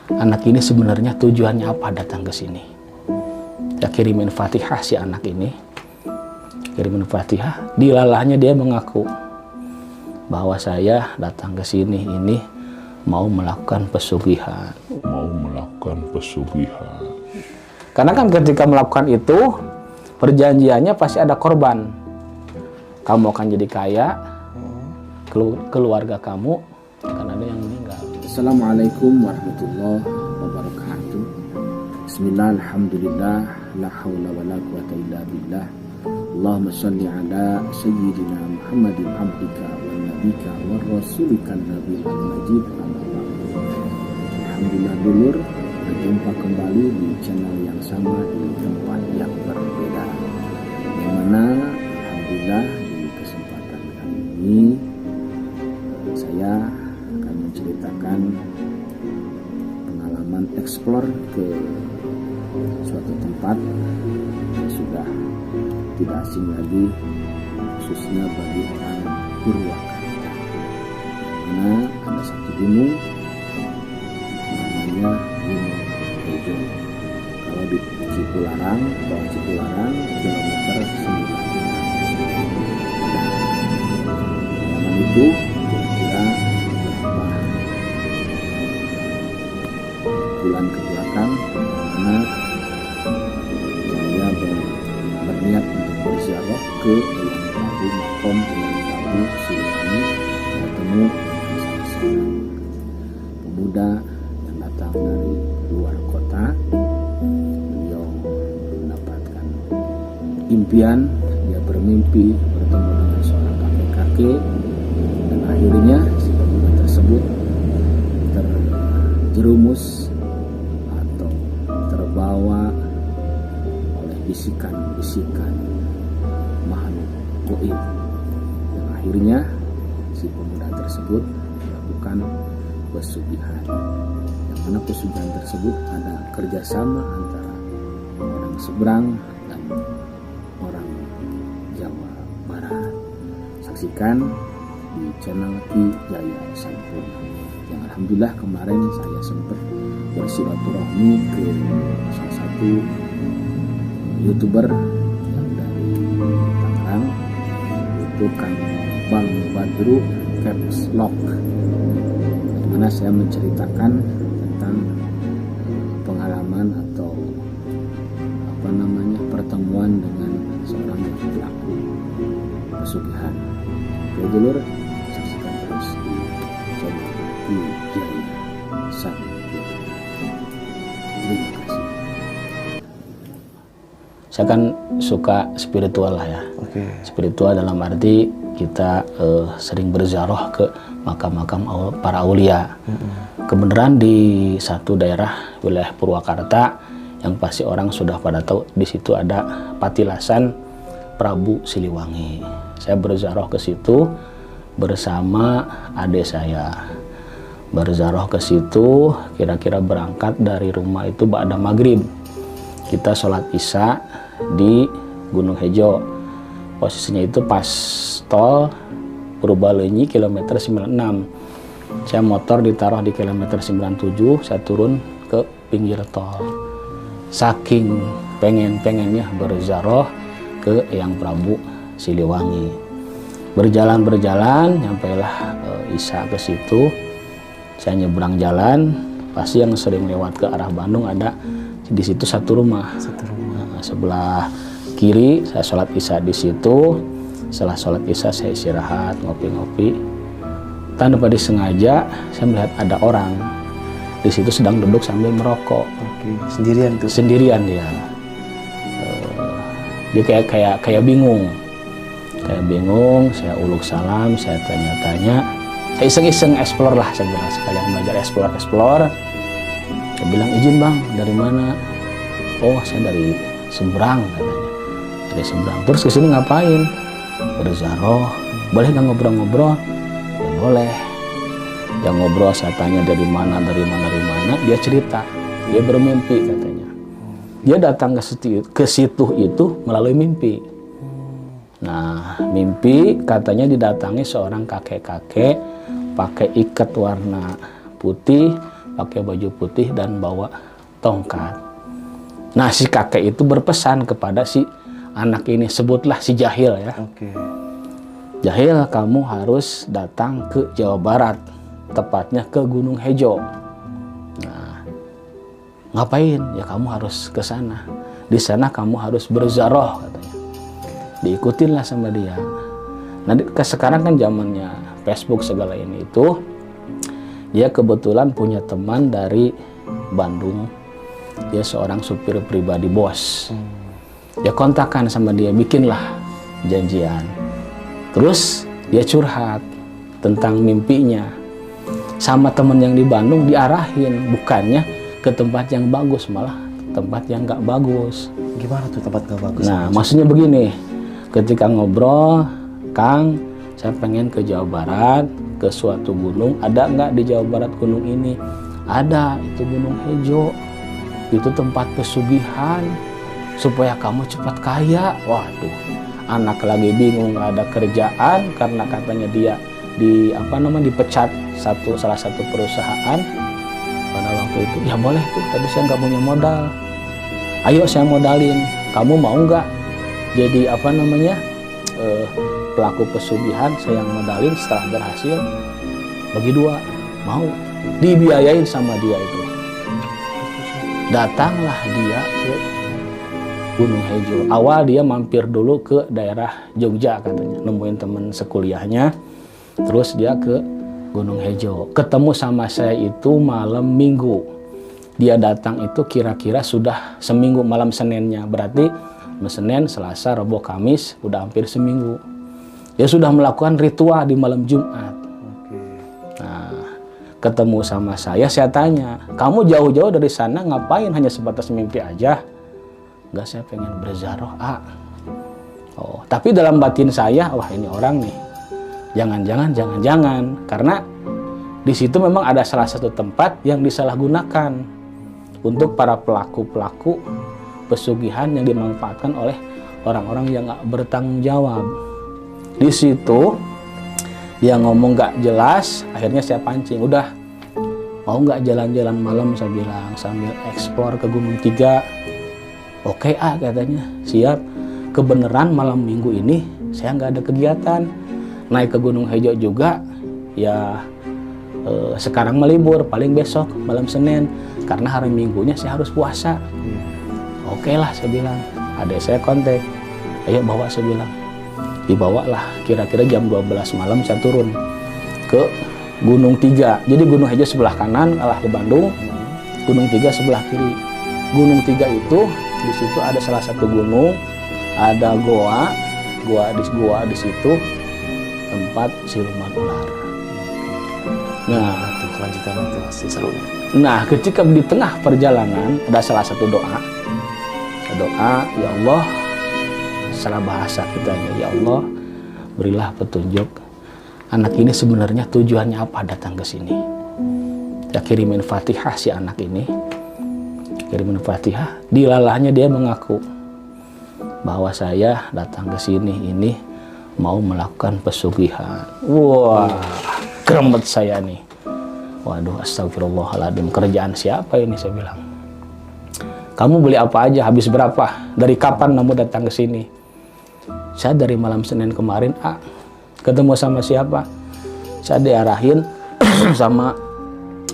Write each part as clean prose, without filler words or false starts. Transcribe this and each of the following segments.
Anak ini sebenarnya tujuannya apa datang ke sini? Ya kirimin Fatihah si anak ini. Kirimin Fatihah, dilalahnya dia mengaku bahwa saya datang ke sini ini mau melakukan pesugihan. Karena kan ketika melakukan itu perjanjiannya pasti ada korban. Kamu akan jadi kaya, keluarga kamu akan ada yang meninggal. Assalamualaikum warahmatullahi wabarakatuh. Bismillah, alhamdulillah, la hawla wa la quwata illa billah. Allahumma salli ala sayyidina Muhammadin abdika wa nabika wa rasulika nabil majid. Alhamdulillah dulur, berjumpa kembali di channel yang sama di tempat yang berbeda. Yang mana alhamdulillah di kesempatan kali ini saya akan menceritakan pengalaman eksplor ke suatu tempat yang sudah tidak asing lagi, khususnya bagi orang Purwakarta. Karena ada satu gunung namanya Gunung Hejo. Kalau di Cipularang, tol Cipularang, kilometer 9. Pengalaman itu kira-kira beberapa bulan ke belakang, karena saya berniat untuk berziarah ke Prabu Makom Prabu Siliwangi, bertemu salah seorang pemuda yang datang dari luar kota. Beliau mendapatkan impian, dia bermimpi bertemu dengan seorang kakek-kakek, dan akhirnya si pemuda tersebut terjerumus atau terbawa oleh bisikan-bisikan makhluk gaib, dan akhirnya si pemuda tersebut melakukan pesugihan. Yang mana pesugihan tersebut ada kerjasama antara orang seberang dan orang Jawa Barat. Saksikan di channel Ki Jaya Sampurna. Yang alhamdulillah kemarin saya sempat bersilaturahmi ke salah satu YouTuber yang dari Tangerang, yaitu Kang Bang Badru Caps Lock, di mana saya menceritakan tentang pengalaman atau pertemuan dengan seorang yang pelaku pesugihan. Oke dulur, saksikan terus di channel Ki Jaya Sampurna. Terima kasih. Saya kan suka spiritual lah ya. Spiritual dalam arti kita sering berziarah ke makam-makam para aulia. Kebenaran di satu daerah wilayah Purwakarta yang pasti orang sudah pada tahu, di situ ada patilasan Prabu Siliwangi. Saya berziarah ke situ bersama adik saya. Berziarah ke situ kira-kira berangkat dari rumah itu ba'da maghrib. Kita sholat isya di Gunung Hejo. Posisinya itu pas tol Purbalenyi kilometer 96. Saya motor ditaruh di kilometer 97, saya turun ke pinggir tol. Saking pengennya berziarah ke yang Prabu Siliwangi. Berjalan, nyampailah isya ke situ. Saya nyebrang jalan, pasti yang sering lewat ke arah Bandung ada di situ satu rumah. Nah, sebelah kiri saya sholat isya di situ. Setelah sholat isya saya istirahat, ngopi-ngopi. Tanpa disengaja saya melihat ada orang di situ sedang duduk sambil merokok. Sendirian tuh? Sendirian dia. Dia kayak bingung. Saya uluk salam, saya tanya-tanya. Saya iseng-iseng explore lah, saya bilang sekalian belajar explore. Saya bilang, izin bang, dari mana? Oh, saya dari Sembrang katanya. Dari Sembrang. Terus kesini ngapain? Berziarah. Boleh nggak ngobrol-ngobrol? Ya boleh. Yang ngobrol saya tanya dari mana. Dia cerita. Dia bermimpi katanya. Dia datang ke situ itu melalui mimpi. Nah, mimpi katanya didatangi seorang kakek-kakek pakai ikat warna putih, pakai baju putih dan bawa tongkat. Nah, si kakek itu berpesan kepada si anak ini, sebutlah si Jahil ya. Jahil, kamu harus datang ke Jawa Barat, tepatnya ke Gunung Hejo. Nah, ngapain? Ya kamu harus ke sana. Di sana kamu harus berziarah katanya. Diikutinlah sama dia. Nah, sekarang kan zamannya Facebook segala ini itu, dia kebetulan punya teman dari Bandung. Dia seorang supir pribadi bos. Dia kontakkan sama dia, bikinlah janjian. Terus dia curhat tentang mimpinya. Sama teman yang di Bandung diarahin, bukannya ke tempat yang bagus, malah tempat yang nggak bagus. Gimana tuh tempat nggak bagus? Nah, maksudnya begini, ketika ngobrol, Kang, saya pengen ke Jawa Barat, ke suatu gunung. Ada nggak di Jawa Barat gunung ini? Ada, itu Gunung Hejo. Itu tempat pesugihan supaya kamu cepat kaya. Waduh, anak lagi bingung, nggak ada kerjaan karena katanya dia dipecat salah satu perusahaan pada waktu itu. Ya boleh tuh, tapi saya nggak punya modal. Ayo saya modalin. Kamu mau nggak jadi pelaku pesugihan? Saya yang modalin, setelah berhasil bagi dua. Mau, dibiayain sama dia itu. Datanglah dia ke Gunung Hejo. Awal dia mampir dulu ke daerah Jogja katanya, nemuin teman sekuliahnya. Terus dia ke Gunung Hejo. Ketemu sama saya itu malam Minggu. Dia datang itu kira-kira sudah seminggu, malam Seninnya. Berarti Senin, Selasa, Rabu, Kamis, udah hampir seminggu. Dia sudah melakukan ritual di malam Jumat. Nah, ketemu sama saya tanya, kamu jauh-jauh dari sana ngapain? Hanya sebatas mimpi aja? Enggak, saya pengen berziarah. Oh, tapi dalam batin saya, wah ini orang nih, jangan. Karena di situ memang ada salah satu tempat yang disalahgunakan untuk para pelaku-pelaku pesugihan yang dimanfaatkan oleh orang-orang yang nggak bertanggung jawab. Di situ dia ngomong nggak jelas, akhirnya saya pancing. Udah, mau nggak jalan-jalan malam, saya bilang, sambil eksplor ke Gunung 3. Oke katanya, siap. Kebenaran malam Minggu ini saya nggak ada kegiatan. Naik ke Gunung Hejo juga, ya sekarang melibur, paling besok malam Senin. Karena hari Minggunya saya harus puasa. Oke lah, saya bilang. Adik saya kontak, ayo bawa, saya bilang. Dibawalah, kira-kira jam 12 malam saya turun ke Gunung 3. Jadi Gunung Hejo sebelah kanan, arah ke Bandung. Gunung 3 sebelah kiri. Gunung 3 itu, di situ ada salah satu gunung, ada goa di situ tempat siluman ular. Nah, ketika di tengah perjalanan ada salah satu doa, ya Allah, salah bahasa kitanya, ya Allah, berilah petunjuk. Anak ini sebenarnya tujuannya apa datang ke sini? Ya kirimin Fatihah si anak ini. Kirimin Fatihah, dilalahnya dia mengaku bahwa saya datang ke sini ini mau melakukan pesugihan. Wah, keremet saya nih. Waduh, astagfirullahaladzim, kerjaan siapa ini, saya bilang. Kamu beli apa aja, habis berapa? Dari kapan kamu datang ke sini? Saya dari malam Senin kemarin, ketemu sama siapa? Saya diarahin sama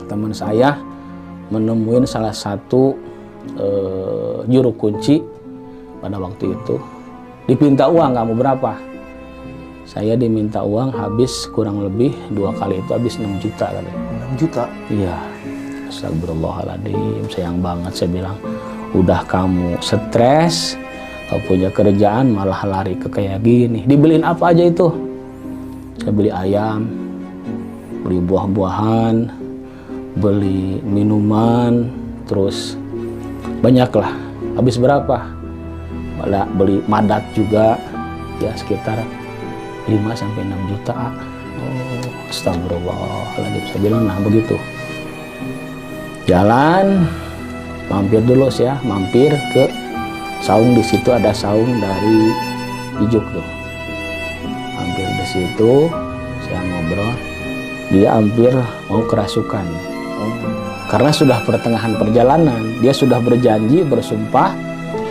teman saya menemuin salah satu juru kunci pada waktu itu. Dipinta uang, kamu berapa? Saya diminta uang habis kurang lebih 2 kali itu habis 6 juta kali. 6 juta? Iya. Astagfirullahaladzim, sayang banget, saya bilang. Udah kamu stres, kau punya kerjaan malah lari ke kayak gini. Dibeliin apa aja itu? Saya beli ayam, beli buah-buahan, beli minuman, terus banyaklah. Habis berapa? Beli madat juga, ya sekitar 5-6 juta. Oh, astagfirullahaladzim, saya bilang. Nah begitu, jalan, mampir dulu ya, mampir ke saung. Di situ ada saung dari Ijuk tuh. Mampir di situ, saya ngobrol. Dia hampir mau kerasukan. Karena sudah pertengahan perjalanan, dia sudah berjanji, bersumpah,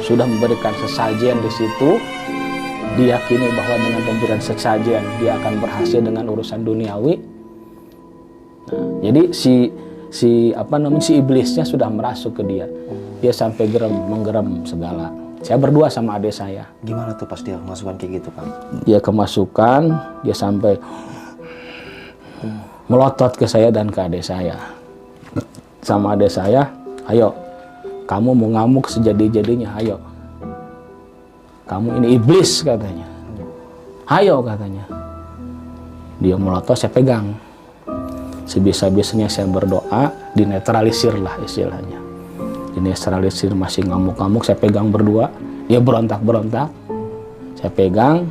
sudah memberikan sesajen di situ, diyakini bahwa dengan pemberian sesajen dia akan berhasil dengan urusan duniawi. Nah, jadi si iblisnya sudah merasuk ke dia. Dia sampai menggeram segala. Saya berdua sama adik saya. Gimana tuh pas dia kemasukan kayak gitu, Kang? Dia kemasukan, dia sampai melotot ke saya dan ke adik saya. Sama adik saya, ayo, kamu mau ngamuk sejadi-jadinya, ayo. Kamu ini iblis katanya. Ayo katanya. Dia melotot, saya pegang. Sebisa-bisanya saya berdoa, dinetralisir lah istilahnya. Dinetralisir, masih ngamuk-ngamuk, saya pegang berdua. Dia berontak-berontak. Saya pegang.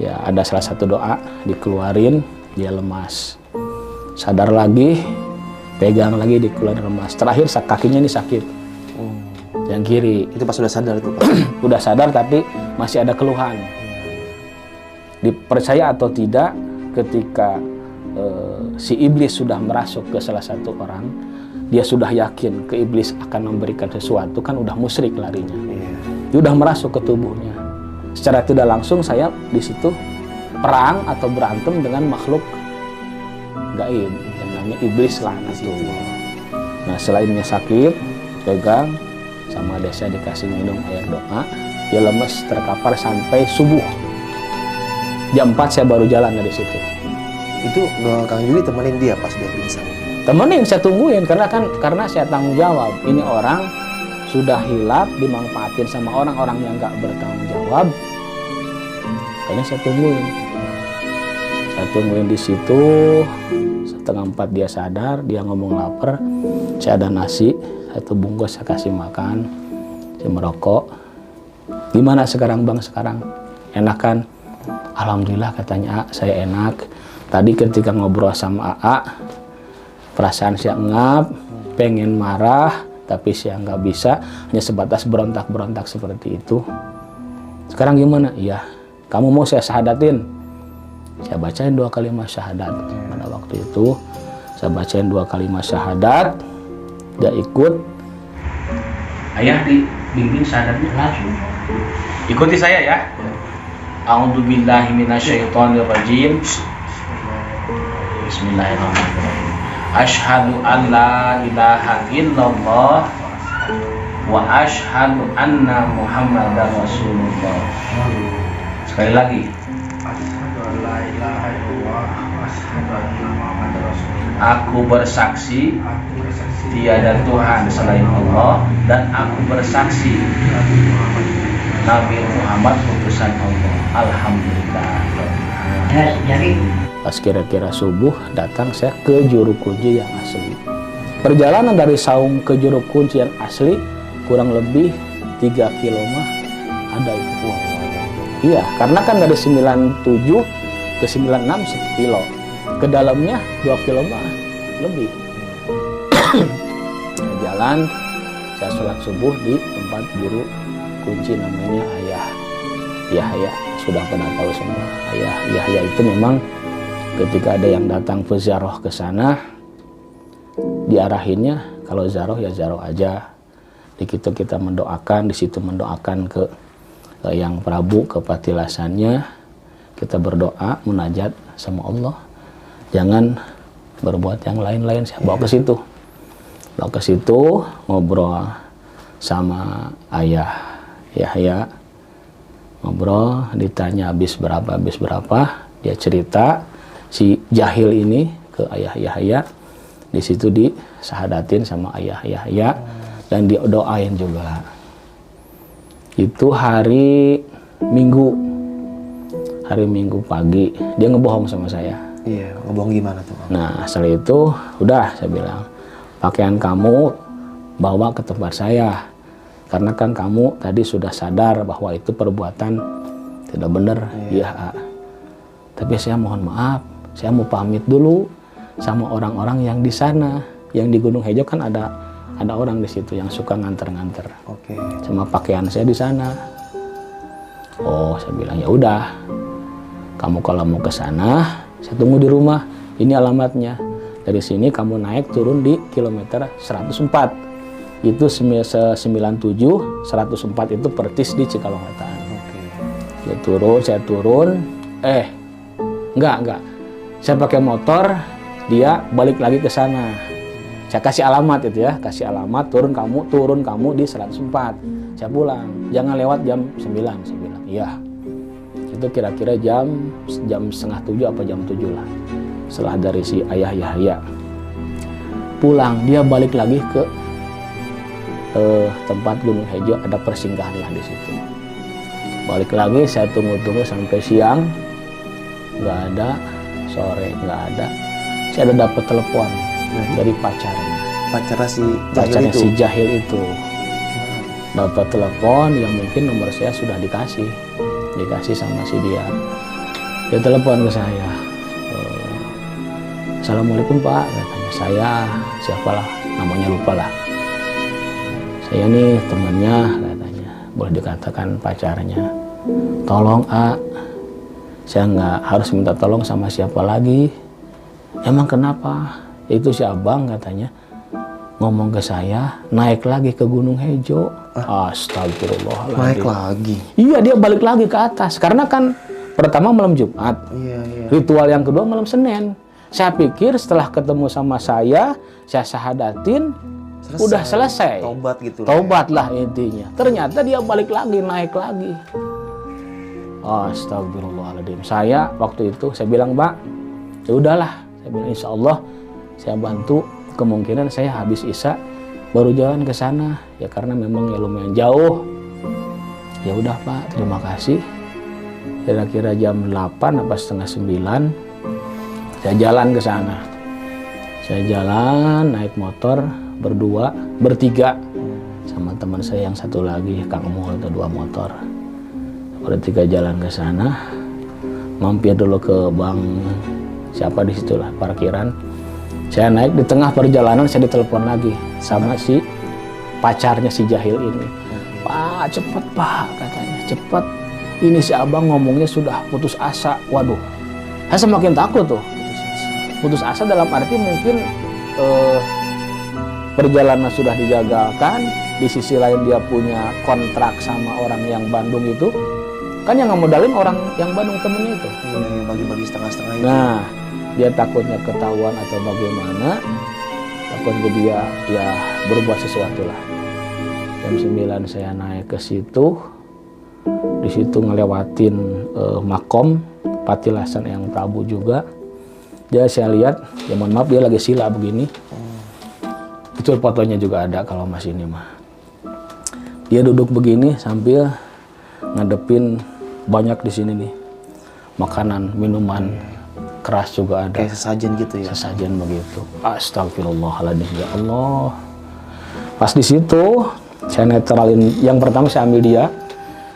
Ya ada salah satu doa, dikeluarin, dia lemas. Sadar lagi, pegang lagi, dikeluarin lemas. Terakhir kakinya ini sakit. Yang kiri. Itu pas sudah sadar itu, Pak? Udah sadar tapi masih ada keluhan. Dipercaya atau tidak, ketika si iblis sudah merasuk ke salah satu orang, dia sudah yakin ke iblis akan memberikan sesuatu, kan udah musyrik larinya. Dia udah merasuk ke tubuhnya. Secara tidak langsung saya di situ perang atau berantem dengan makhluk gaib yang namanya iblis laknat itu. Nah, selainnya sakit, pegang sama desa, dikasih minum air doa, dia lemes terkapar sampai subuh. Jam 4 saya baru jalan dari situ. Itu Kang Juli temenin dia pas dia pingsan? Temenin, saya tungguin karena saya tanggung jawab. Ini orang sudah hilap, dimanfaatin sama orang-orang yang nggak bertanggung jawab. Kayaknya saya tungguin. Saya tungguin di situ. Setengah 4 dia sadar, dia ngomong lapar. Saya ada nasi, 1 bungkus saya kasih makan. Saya merokok. Gimana sekarang Bang? Sekarang enak kan? Alhamdulillah katanya, saya enak. Tadi ketika ngobrol sama AA, perasaan saya ngap, pengen marah, tapi saya nggak bisa, hanya sebatas berontak-berontak seperti itu. Sekarang gimana? Iya, kamu mau saya syahadatin? Saya bacain 2 kalimat syahadat. Pada waktu itu, saya bacain 2 kalimat syahadat, dia ikut. Ayah dibimbing syahadatnya langsung. Ikuti saya ya. A'udzubillahi minasyaitonirrajim. Bismillahirrahmanirrahim. Asyhadu an la ilaha illallah wa asyhadu anna Muhammadar Rasulullah. Sekali lagi. Asyhadu an la ilaha illallah wa asyhadu anna Muhammadar Rasulullah. Aku bersaksi tiada Tuhan selain Allah, dan aku bersaksi Nabi Muhammad utusan Allah. Alhamdulillah. Jadi pas kira-kira subuh datang saya ke juru kunci yang asli. Perjalanan dari Saung ke juru kunci yang asli kurang lebih 3 kilo mah ada itu. Iya, karena kan dari 97 ke 96 1 kilo. Ke dalamnya 2 kilo mah lebih. Jalan, saya sholat subuh di tempat juru kunci namanya Ayah Yahya. Sudah pernah tahu semua. Ayah Yahya itu memang ketika ada yang datang ziarah ke sana, diarahinnya kalau ziarah ya ziarah aja. Di situ kita mendoakan, di situ mendoakan ke yang Prabu, ke patilasannya. Kita berdoa, munajat sama Allah. Jangan berbuat yang lain-lain. Saya bawa ke situ. Bawa ke situ, ngobrol sama Ayah Yahya. Ngobrol, ditanya habis berapa, dia cerita. Si jahil ini ke Ayah Yahya, di situ disahadatin sama Ayah Yahya dan didoain juga. Itu hari Minggu pagi, dia ngebohong sama saya. Iya, ngebohong gimana tuh? Nah setelah itu udah saya bilang, pakaian kamu bawa ke tempat saya, karena kan kamu tadi sudah sadar bahwa itu perbuatan tidak benar. Iya. Tapi saya mohon maaf, saya mau pamit dulu sama orang-orang yang di sana, yang di Gunung Hejo kan ada orang di situ yang suka nganter-nganter. Oke. Sama pakaian saya di sana. Oh, saya bilang ya udah. Kamu kalau mau ke sana, saya tunggu di rumah. Ini alamatnya. Dari sini kamu naik turun di kilometer 104. Itu 97, 104 itu persis di Cikalongwetan. Saya turun. Enggak. Saya pakai motor, dia balik lagi ke sana. Saya kasih alamat itu ya, turun kamu di 104. Saya pulang. Jangan lewat jam 9, saya bilang. Iya. Itu kira-kira jam setengah 7 apa jam 7 lah. Setelah dari si Ayah Yahya pulang, dia balik lagi ke tempat Gunung Hejo, ada persinggahan lah di situ. Balik lagi, saya tunggu sampai siang, nggak ada, sore nggak ada. Saya ada dapat telepon dari pacarnya si Jahil itu. Dapat telepon yang mungkin nomor saya sudah dikasih sama si dia. Dia telepon ke saya. Assalamualaikum Pak, katanya. Saya siapalah, namanya lupa lah. Saya nih temannya, katanya. Boleh dikatakan pacarnya. Tolong saya nggak harus minta tolong sama siapa lagi. Emang kenapa? Itu si abang katanya ngomong ke saya naik lagi ke Gunung Hejo. Astagfirullahaladzim. Naik lagi? Iya, dia balik lagi ke atas. Karena kan pertama malam Jumat. Iya. Ritual yang kedua malam Senin. Saya pikir setelah ketemu sama saya syahadatin, udah selesai. Tobat gitu. Tobat lah intinya. Ternyata dia balik lagi, naik lagi. Astagfirullahaladzim. Saya waktu itu saya bilang, Pak, ya udahlah. Saya bilang insya Allah saya bantu. Kemungkinan saya habis Isya baru jalan ke sana. Ya karena memang ya lumayan jauh. Ya udah Pak, terima kasih. Kira-kira jam 8 apa setengah 9 saya jalan ke sana. Saya jalan naik motor bertiga sama teman saya yang satu lagi, Kang Mul, itu 2 motor. Bertiga jalan ke sana, mampir dulu ke bank siapa di situlah parkiran. Saya naik, di tengah perjalanan saya ditelepon lagi sama si pacarnya si Jahil ini. Pak, cepet Pak, katanya, cepet. Ini si abang ngomongnya sudah putus asa. Waduh, saya semakin takut tuh. Putus asa dalam arti mungkin perjalanan sudah digagalkan. Di sisi lain dia punya kontrak sama orang yang Bandung itu. Kan yang ngemodalin orang yang Bandung temennya itu. Bagi-bagi setengah-setengah itu. Nah, dia takutnya ketahuan atau bagaimana. Takutnya dia ya berbuat sesuatu lah. Jam 9 saya naik ke situ. Di situ ngelewatin makom Patilasan yang Prabu juga. Dia saya lihat, ya mohon maaf dia lagi sila begini. Itu fotonya juga ada kalau masih ini mah. Dia duduk begini sambil ngadepin banyak di sini nih. Makanan, minuman keras juga ada. Kayak sesajen gitu ya. Sesajen begitu. Astagfirullahaladzim, ya Allah. Pas di situ saya netralin, yang pertama saya ambil dia.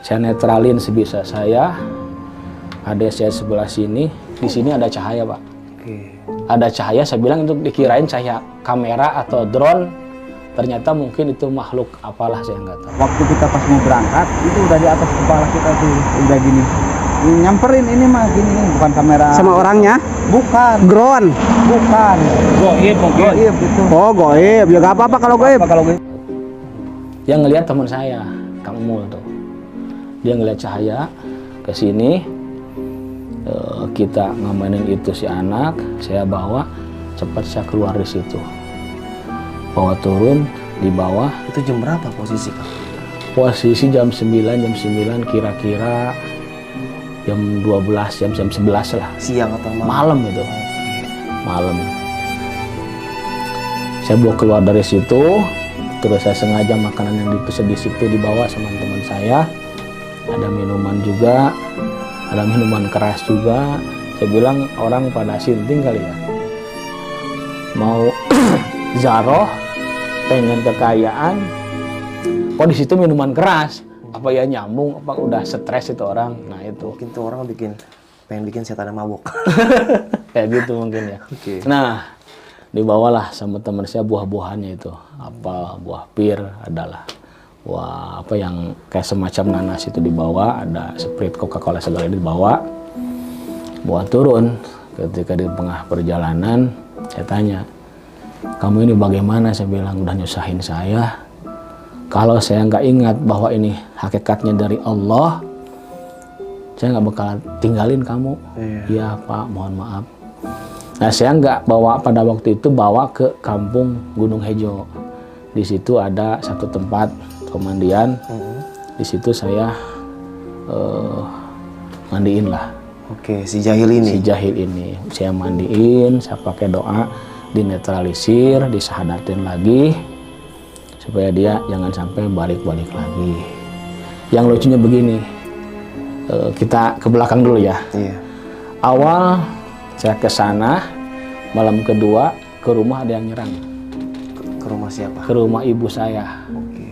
Saya netralin sebisa saya. Ada saya sebelah sini. Di sini ada cahaya, Pak. Ada cahaya, saya bilang itu dikirain cahaya kamera atau drone. Ternyata mungkin itu makhluk apalah, saya nggak tahu. Waktu kita pas mau berangkat, itu udah di atas kepala kita tuh, udah gini. Nyamperin ini mah gini, bukan kamera. Sama orangnya? Bukan. Drone? Bukan. Goib mungkin. Goib itu. Oh, goib. Ya nggak apa-apa kalau goib. Yang ngelihat teman saya, Kang Mul tuh. Dia ngelihat cahaya ke sini. Kita ngamainin itu si anak, saya bawa, cepat saya keluar di situ. Bawa turun di bawah. Itu jam berapa posisi, Kang? Posisi jam 9 kira-kira jam 12, jam 11 lah. Siang atau malam? Malam itu. Malam. Saya bawa keluar dari situ, terus saya sengaja makanan yang di situ dibawa sama teman saya. Ada minuman juga. Ada minuman keras juga. Saya bilang orang pada sinting kali ya. Mau zaroh, pengen kekayaan. Kok di situ minuman keras? Apa ya nyambung? Apa udah stres itu orang? Nah itu. Mungkin tuh orang pengen bikin setan mabok. Kayak gitu mungkin ya. Oke. Nah, dibawalah sama teman saya buah-buahannya itu. Apa buah pir adalah. Wah, apa yang kayak semacam nanas itu dibawa, ada Sprite, Coca-Cola segala dibawa. Buat turun ketika di tengah perjalanan Saya tanya, kamu ini bagaimana? Saya bilang, udah nyusahin saya. Kalau saya nggak ingat bahwa ini hakikatnya dari Allah, saya nggak bakal tinggalin kamu. Iya Pak, mohon maaf. Nah, saya nggak bawa pada waktu itu bawa ke kampung Gunung Hejo. Di situ ada satu tempat pemandian. Di situ saya mandiin lah. Oke, si jahil ini. Si jahil ini saya mandiin, saya pakai doa, dinetralisir, disahadatin lagi supaya dia jangan sampai balik-balik lagi. Yang lucunya begini, kita ke belakang dulu ya. Iya. Awal saya ke sana, malam kedua ke rumah ada yang nyerang. Ke rumah siapa? Ke rumah ibu saya. Oke.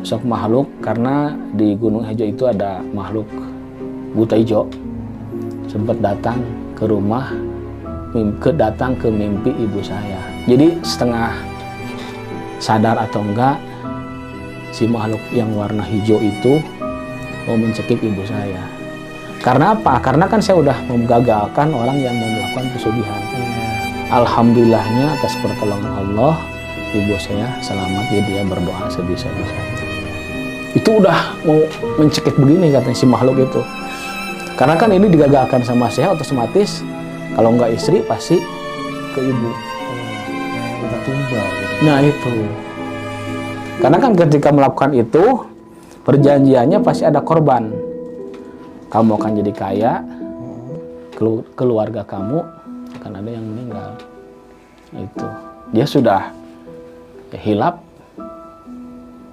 Sok makhluk, karena di Gunung Hejo itu ada makhluk buta hijau. Sempat datang ke rumah, datang ke mimpi ibu saya. Jadi setengah sadar atau enggak, si makhluk yang warna hijau itu mau mencekik ibu saya. Karena apa? Karena kan saya udah menggagalkan orang yang mau melakukan pesugihan. Alhamdulillahnya atas pertolongan Allah, ibu saya selamat, jadi dia berdoa sebisa-bisanya. Itu udah mau mencekik begini katanya si makhluk itu. Karena kan ini digagalkan sama saya, otomatis kalau nggak istri pasti ke ibu. Minta tumbal. Nah itu. Karena kan ketika melakukan itu, perjanjiannya pasti ada korban. Kamu akan jadi kaya, keluarga kamu akan ada yang meninggal. Itu. Dia sudah hilap.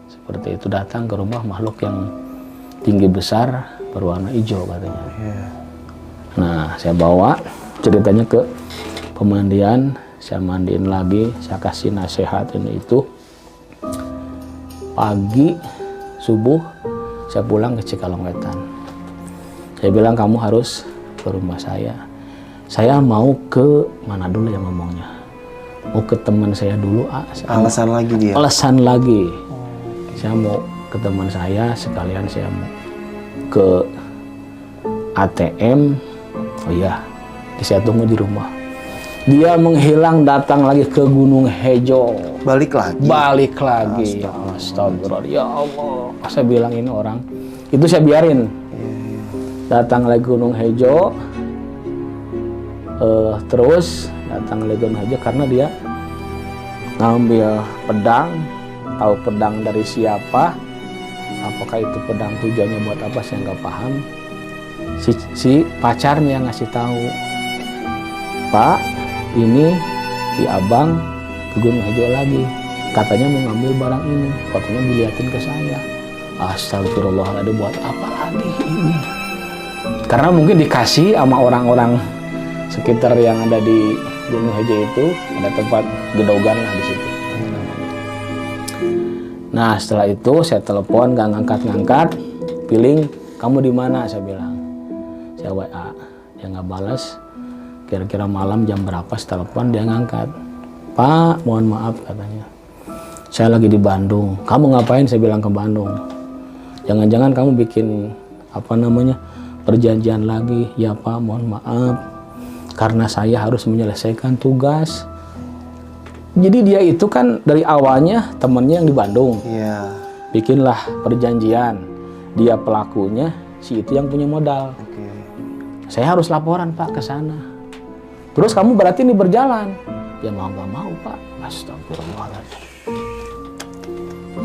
Seperti itu, datang ke rumah makhluk yang tinggi besar, berwarna hijau katanya. Nah, saya bawa ceritanya ke pemandian, saya mandiin lagi, saya kasih nasihat ini itu. Pagi subuh saya pulang ke Cikalongwetan. Saya bilang, kamu harus ke rumah saya. Saya mau ke mana dulu yang ngomongnya? Mau ke teman saya dulu. Alasan lagi dia. Alasan lagi. Saya mau ke teman saya, sekalian saya mau ke ATM. Oh iya, saya tunggu di rumah. Dia menghilang, datang lagi ke Gunung Hejo. Balik lagi. Balik lagi. Astagfirullah. Ya Allah. Saya bilang ini orang. Itu saya biarin. Datang lagi Gunung Hejo. Terus datang lagi Gunung Hejo karena dia ngambil pedang. Tahu pedang dari siapa? Apakah itu pedang tujuannya buat apa? Saya nggak paham. Si pacarnya ngasih tahu, Pak, ini si abang ke Gunung Hejo lagi. Katanya mau ngambil barang ini. Fotonya dilihatin ke saya. Astagfirullahaladzim, buat apa lagi ini? Karena mungkin dikasih sama orang-orang sekitar yang ada di Gunung Hejo itu, ada tempat gedogan lah di situ. Nah, setelah itu saya telepon, nggak ngangkat-ngangkat. Piling, kamu di mana? Saya bilang. Saya WA, dia nggak balas. Kira-kira malam jam berapa saya telepon, dia ngangkat. Pak, mohon maaf katanya. Saya lagi di Bandung. Kamu ngapain? Saya bilang ke Bandung. Jangan-jangan kamu bikin perjanjian lagi? Ya Pak, mohon maaf. Karena saya harus menyelesaikan tugas. Jadi dia itu kan dari awalnya temennya yang di Bandung. Iya. Bikinlah perjanjian. Dia pelakunya, si itu yang punya modal. Oke. Saya harus laporan Pak ke sana. Terus kamu berarti ini berjalan? Ya mau nggak mau Pak. Astagfirullahaladzim.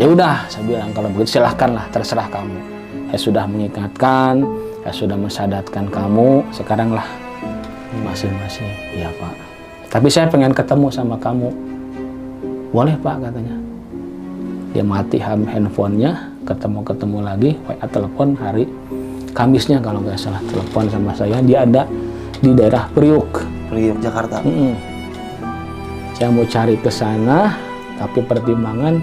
Ya udah, saya bilang kalau begitu silahkanlah, terserah kamu. Saya sudah mengingatkan, saya sudah mensadatkan kamu. Sekarang lah masing-masing. Iya Pak. Tapi saya pengen ketemu sama kamu. Boleh Pak katanya. Dia mati handphonenya, ketemu lagi, WA telepon hari Kamisnya kalau nggak salah, telepon sama saya. Dia ada di daerah Priuk, Jakarta. Saya mau cari ke sana, tapi pertimbangan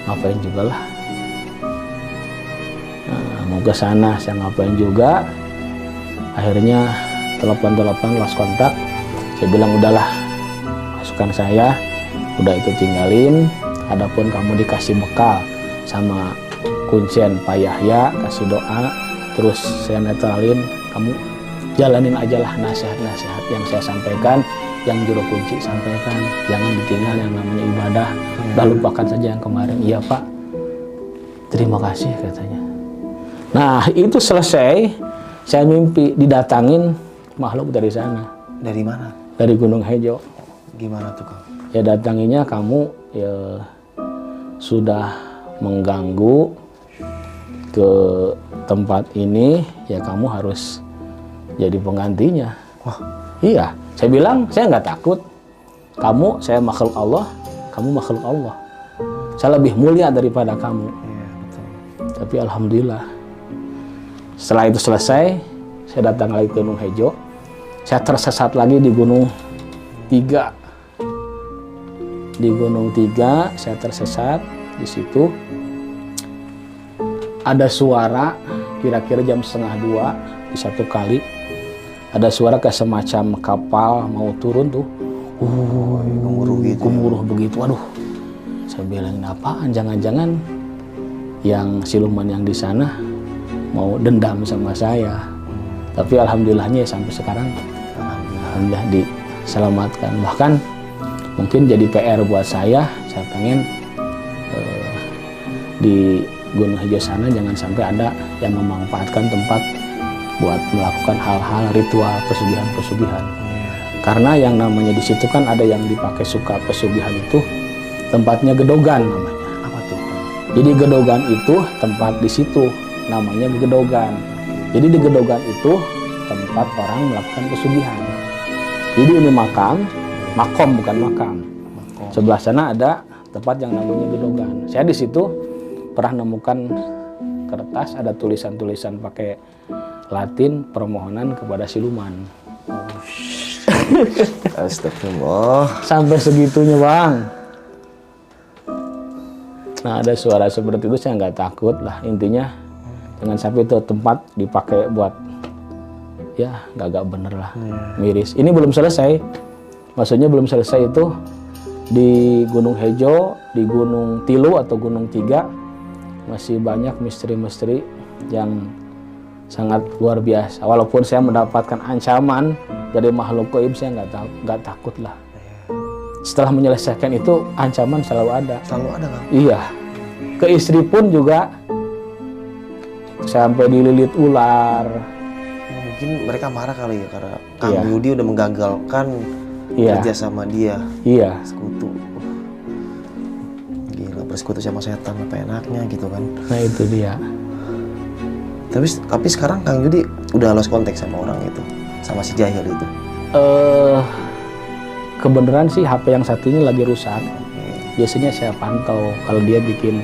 ngapain juga lah. Nah, mau ke sana saya ngapain juga. Akhirnya telepon lost kontak. Saya bilang udahlah, masukan saya udah itu tinggalin. Adapun kamu dikasih bekal sama kuncen Pak Yahya, kasih doa, terus saya netralin, kamu jalanin aja lah nasihat-nasihat yang saya sampaikan. yang juru kunci sampaikan, jangan ditinggal yang namanya ibadah, dah lupakan saja yang kemarin. Iya Pak, terima kasih katanya. Nah itu selesai, saya mimpi didatangin makhluk dari sana. Dari mana? Dari Gunung Hejo. Gimana tuh Kang? Ya datanginya kamu ya sudah mengganggu ke tempat ini, ya kamu harus jadi penggantinya. Wah. Iya, saya bilang saya nggak takut. Kamu, saya makhluk Allah, kamu makhluk Allah. Saya lebih mulia daripada kamu. Iya, betul. Tapi alhamdulillah, setelah itu selesai, saya datang lagi ke Gunung Hejo. Saya tersesat lagi di Gunung Tiga. Di Gunung Tiga, saya tersesat di situ. Ada suara, kira-kira jam 1:30 di satu kali. Ada suara kayak semacam kapal mau turun tuh. Gemuruh gitu. Gemuruh begitu. Waduh. Saya bilang apaan? Jangan-jangan yang siluman yang di sana mau dendam sama saya. Tapi alhamdulillahnya sampai sekarang alhamdulillah diselamatkan. Bahkan mungkin jadi PR buat saya pengen di Gunung Hejo sana jangan sampai ada yang memanfaatkan tempat buat melakukan hal-hal ritual pesugihan-pesugihan. Karena yang namanya di situ kan ada yang dipakai suka pesugihan itu tempatnya gedogan namanya. Apa tuh? Jadi gedogan itu tempat di situ namanya gedogan. Jadi di gedogan itu tempat orang melakukan pesugihan. Jadi ini makom bukan makam. Sebelah sana ada tempat yang namanya gedogan. Saya di situ pernah nemukan kertas ada tulisan-tulisan pakai Latin permohonan kepada siluman. Astagfirullah. Sampai segitunya Bang. Nah ada suara seperti itu saya nggak takut lah, intinya jangan sampai itu tempat dipakai buat ya gak bener lah, miris. Ini belum selesai, maksudnya belum selesai itu di Gunung Hejo, di Gunung Tilu atau Gunung Tiga masih banyak misteri-misteri yang sangat luar biasa. Walaupun saya mendapatkan ancaman dari makhluk gaib, saya nggak takut lah. Setelah menyelesaikan itu ancaman selalu ada. Selalu ada Kang? Iya. Ke istri pun juga sampai dililit ular. Mungkin mereka marah kali ya karena Kang Yudi udah menggagalkan kerja sama dia. Iya. Sekutu. Gila, bersekutu sama setan apa enaknya gitu kan. Nah itu dia. Tapi sekarang Kang Yudi udah lost kontak sama orang itu, sama si jahil itu. Kebenaran sih HP yang satu ini lagi rusak. Biasanya saya pantau kalau dia bikin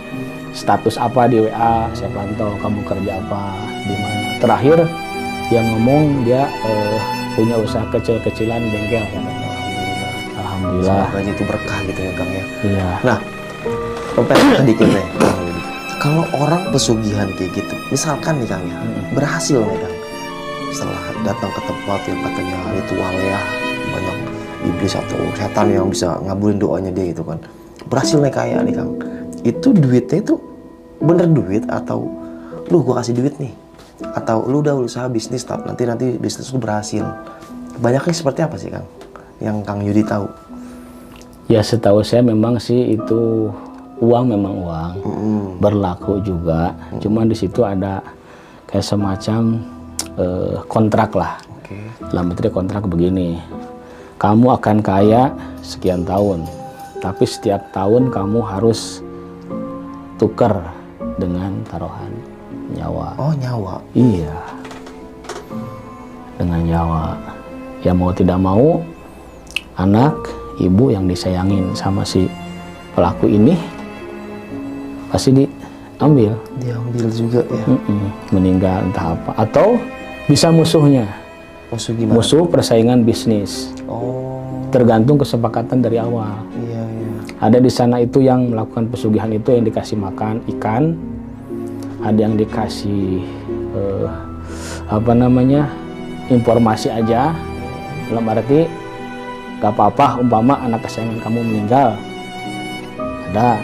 status apa di WA, saya pantau kamu kerja apa, di mana. Terakhir yang ngomong dia punya usaha kecil-kecilan bengkel. Alhamdulillah. Semoga itu berkah gitu ya Kang ya. Iya. Nah, sedikit nih Kang Yudi. Kalau orang pesugihan kayak gitu, misalkan nih Kang ya, berhasil nih Kang, setelah datang ke tempat yang katanya ritual ya, banyak iblis atau setan yang bisa ngabulin doanya dia gitu kan, berhasil nih kaya nih Kang, itu duitnya itu bener duit atau lu gua kasih duit nih, atau lu udah usaha bisnis nanti bisnis lu berhasil, banyaknya seperti apa sih Kang, yang Kang Yudi tahu? Ya setahu saya memang sih itu uang memang uang, berlaku juga. Cuman di situ ada kayak semacam kontrak lah. Dalam arti kontrak begini, kamu akan kaya sekian tahun, tapi setiap tahun kamu harus tukar dengan taruhan nyawa. Oh nyawa? Iya, dengan nyawa. Ya mau tidak mau, anak, ibu yang disayangin sama si pelaku ini pasti diambil juga ya. Meninggal entah apa, atau bisa musuhnya. Musuh gimana? Musuh persaingan bisnis. Oh. Tergantung kesepakatan dari awal. Iya. Ada di sana itu yang melakukan pesugihan itu yang dikasih makan ikan, ada yang dikasih informasi aja. Dalam arti gak apa-apa umpama anak kesayangan kamu meninggal. Ada.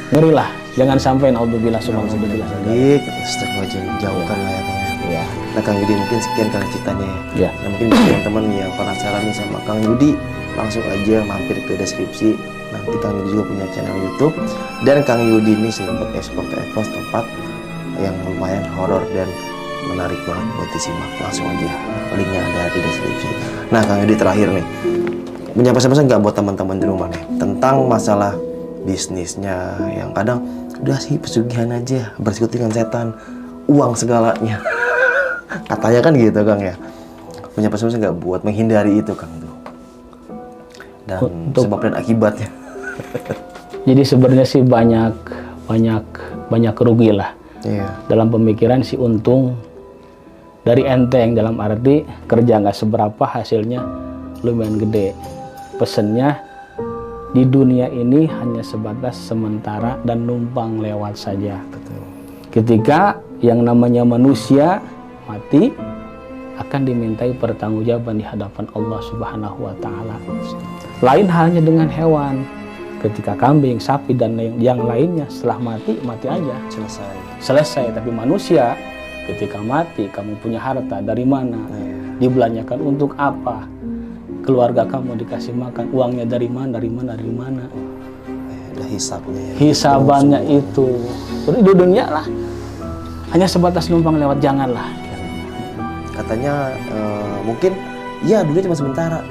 Ngeri lah, jangan sampai naudzubillah subhanallah. Baik, astagfirullahaladzim, jauhkan lah ya Kang. Ya. Nah Kang Yudi mungkin sekian karena ceritanya ya. Ya. Nah mungkin bagi teman-teman yang penasaran nih sama Kang Yudi, langsung aja mampir ke deskripsi. Nanti Kang Yudi juga punya channel YouTube, dan Kang Yudi ini sempat ekspor ke Evos, tempat yang lumayan horor dan menarik banget buat disimak. Langsung aja, linknya ada di deskripsi. Nah Kang Yudi terakhir nih, punya pesan-pesan nggak buat teman-teman di rumah nih tentang masalah bisnisnya yang kadang udah sih pesugihan aja, bersekutu dengan setan, uang segalanya. Katanya kan gitu Kang ya. Punya pesan-pesan nggak buat menghindari itu Kang tuh? Dan sebab dan akibatnya. Jadi sebenarnya sih banyak rugi lah. Iya. Dalam pemikiran si untung dari enteng, dalam arti kerja nggak seberapa, hasilnya lumayan gede. Pesennya di dunia ini hanya sebatas sementara dan numpang lewat saja. Betul. Ketika yang namanya manusia mati, akan dimintai pertanggungjawaban di hadapan Allah Subhanahu wa Ta'ala. Lain halnya dengan hewan. Ketika kambing, sapi, dan yang lainnya setelah mati aja. Selesai. Tapi manusia ketika mati, kamu punya harta dari mana? Dibelanjakan untuk apa? Keluarga kamu dikasih makan, uangnya dari mana? Ada hisabnya ya. Hisabannya itu. Di dunia lah. Hanya sebatas numpang lewat, janganlah. Katanya mungkin ya dunia cuma sementara,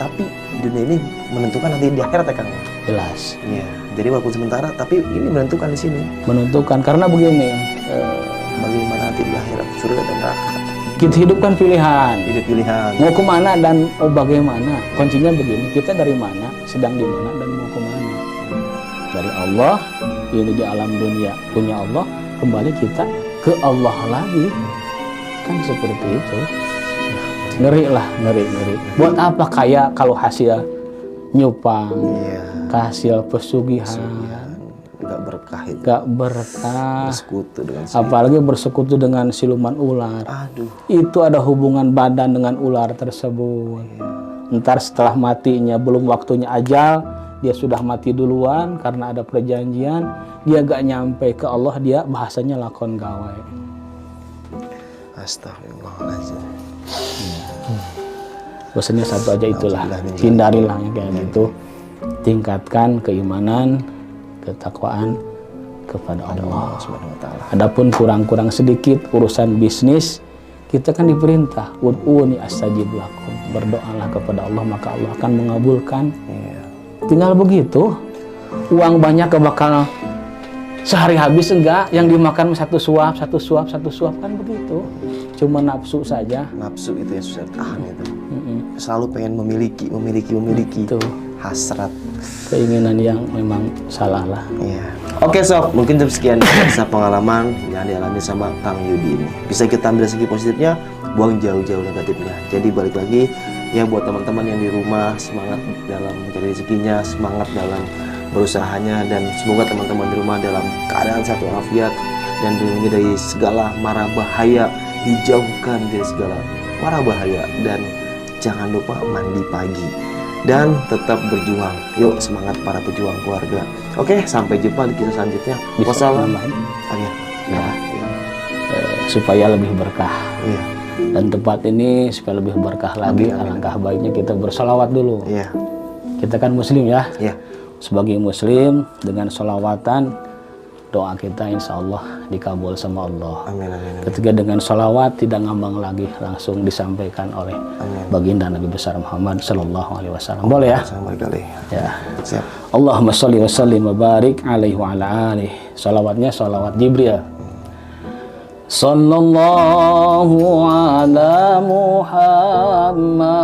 tapi dunia ini menentukan nanti di akhirat ya Kang. Jelas. Iya. Jadi walaupun sementara, tapi ini menentukan di sini. Menentukan karena begini, Bagaimana nanti di akhirat, surga dan neraka. kita hidupkan pilihan. Hidup pilihan. Mau kemana dan bagaimana? Kuncinya begini, kita dari mana, sedang di mana, dan mau kemana. Dari Allah, ini di alam dunia punya Allah, kembali kita ke Allah lagi. Kan seperti itu. Ngeri. Buat apa kaya kalau hasil nyupang, Iya. hasil pesugihan, Nggak berkah itu. gak berkah. Bersekutu dengan Apalagi bersekutu dengan siluman ular. Aduh. Itu ada hubungan badan dengan ular tersebut. Ntar setelah matinya, belum waktunya ajal, dia sudah mati duluan karena ada perjanjian, dia gak nyampe ke Allah, dia bahasanya lakon gawai. Astagfirullahaladzim. Pesannya satu aja, itulah, hindarilah yang kayak gitu. Tingkatkan keimanan, ketakwaan kepada Allah Subhanahu wa Ta'ala. Adapun kurang-kurang sedikit urusan bisnis, kita kan diperintah ud'uni astajib lakum, berdoalah kepada Allah maka Allah akan mengabulkan. Tinggal begitu, uang banyak bakal sehari habis enggak, yang dimakan satu suap kan begitu. Cuma nafsu saja. Nafsu itu yang susah tahan itu. Selalu pengen memiliki. Itu Hasrat. keinginan yang memang salah lah. Iya. Oke sob, mungkin sekian kisah pengalaman yang dialami sama Kang Yudi ini. Bisa kita ambil segi positifnya, buang jauh-jauh negatifnya. Jadi balik lagi ya buat teman-teman yang di rumah, semangat dalam mencari rezekinya, semangat dalam berusahanya, dan semoga teman-teman di rumah dalam keadaan sehat walafiat dan dilindungi dari segala mara bahaya, dijauhkan dari segala mara bahaya, dan jangan lupa mandi pagi dan tetap berjuang. Yuk semangat para pejuang keluarga. Oke, sampai jumpa di kisah selanjutnya. Wassalamualaikum. Supaya lebih berkah. Iya. Dan tempat ini supaya lebih berkah lagi. Alangkah baiknya kita bersolawat dulu. Iya. Kita kan muslim ya. Iya. Sebagai muslim, dengan solawatan, doa kita insya Allah dikabul sama Allah. Amin, amin, amin. Ketika dengan solawat tidak ngambang lagi, langsung disampaikan oleh baginda Nabi besar Muhammad Sallallahu Alaihi Wasallam. Boleh ya? Ya. Siap. Allahumma sholli wa sallim wa barik alaihi wa ala alihi. Salawatnya salawat Jibril. Sallallahu ala Muhammad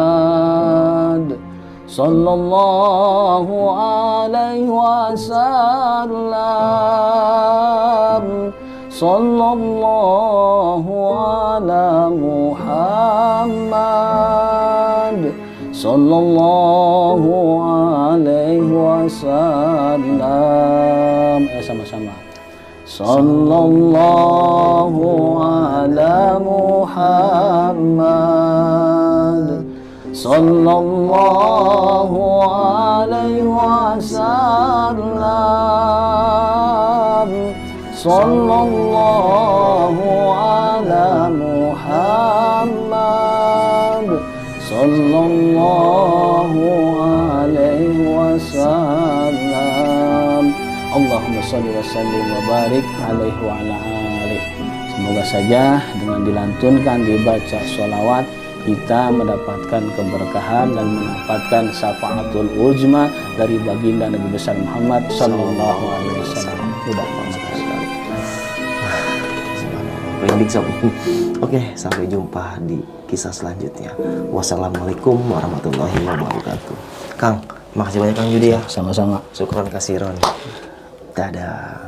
sallallahu alaihi wasallam. Sallallahu ala Muhammad sallallahu alaihi wasallam. Sama-sama. Sallallahu ala Muhammad sallallahu alaihi wasallam. Sallallahu ala Muhammad Allahumma sholli wa sallim wa barik alaihi wa ala alihi. Semoga saja dengan dilantunkan, dibaca sholawat, kita mendapatkan keberkahan dan mendapatkan syafaatul uzma dari baginda Nabi besar Muhammad sallallahu alaihi wasallam. Udah Merinding sob. Oke, sampai jumpa di kisah selanjutnya. Wassalamualaikum warahmatullahi wabarakatuh. Kang, makasih banyak Kang Yudi ya. Sama-sama. Syukron kasiron. Dadah.